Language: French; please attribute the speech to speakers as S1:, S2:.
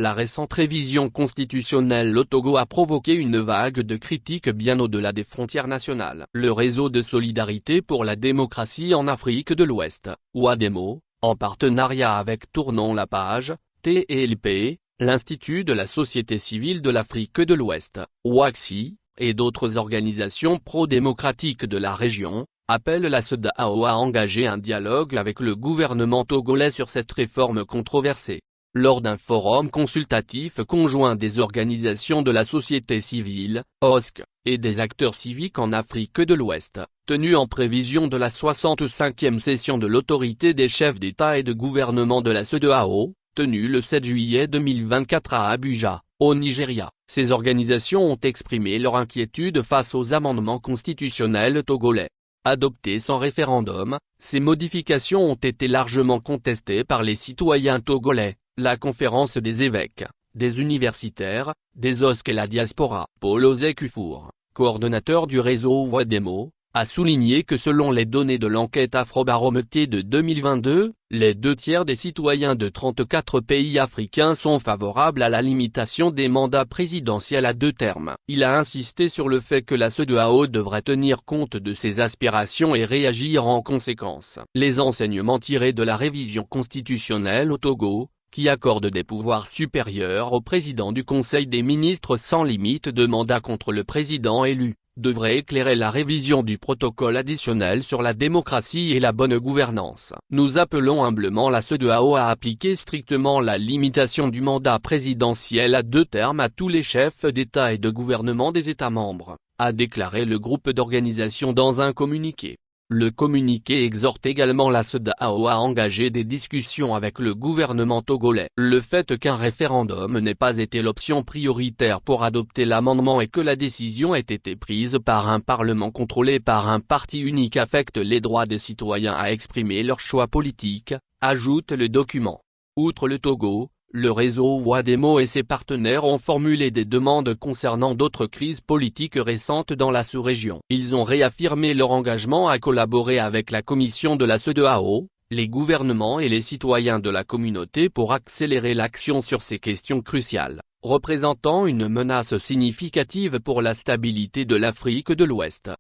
S1: La récente révision constitutionnelle au Togo a provoqué une vague de critiques bien au-delà des frontières nationales. Le réseau de solidarité pour la démocratie en Afrique de l'Ouest, Ouadémo, en partenariat avec Tournons la page, TLP, l'Institut de la société civile de l'Afrique de l'Ouest, WACSI, et d'autres organisations pro-démocratiques de la région, appellent la CEDEAO à engager un dialogue avec le gouvernement togolais sur cette réforme controversée. Lors d'un forum consultatif conjoint des organisations de la société civile, OSC, et des acteurs civiques en Afrique de l'Ouest, tenu en prévision de la 65e session de l'autorité des chefs d'État et de gouvernement de la CEDEAO, tenue le 7 juillet 2024 à Abuja, au Nigeria. Ces organisations ont exprimé leur inquiétude face aux amendements constitutionnels togolais. Adoptées sans référendum, ces modifications ont été largement contestées par les citoyens togolais, la conférence des évêques, des universitaires, des OSC et la diaspora. Paul Ozekufour, coordonnateur du réseau Ouadémo, a souligné que selon les données de l'enquête Afrobaromètre de 2022, les 2/3 des citoyens de 34 pays africains sont favorables à la limitation des mandats présidentiels à 2 termes. Il a insisté sur le fait que la CEDEAO devrait tenir compte de ces aspirations et réagir en conséquence. Les enseignements tirés de la révision constitutionnelle au Togo, qui accorde des pouvoirs supérieurs au président du Conseil des ministres sans limite de mandat contre le président élu, devrait éclairer la révision du protocole additionnel sur la démocratie et la bonne gouvernance. Nous appelons humblement la CEDEAO à appliquer strictement la limitation du mandat présidentiel à 2 termes à tous les chefs d'État et de gouvernement des États membres, a déclaré le groupe d'organisations dans un communiqué. Le communiqué exhorte également la CEDEAO à engager des discussions avec le gouvernement togolais. Le fait qu'un référendum n'ait pas été l'option prioritaire pour adopter l'amendement et que la décision ait été prise par un parlement contrôlé par un parti unique affecte les droits des citoyens à exprimer leurs choix politiques, ajoute le document. Outre le Togo, le réseau Ouadémo et ses partenaires ont formulé des demandes concernant d'autres crises politiques récentes dans la sous-région. Ils ont réaffirmé leur engagement à collaborer avec la commission de la CEDEAO, les gouvernements et les citoyens de la communauté pour accélérer l'action sur ces questions cruciales, représentant une menace significative pour la stabilité de l'Afrique de l'Ouest.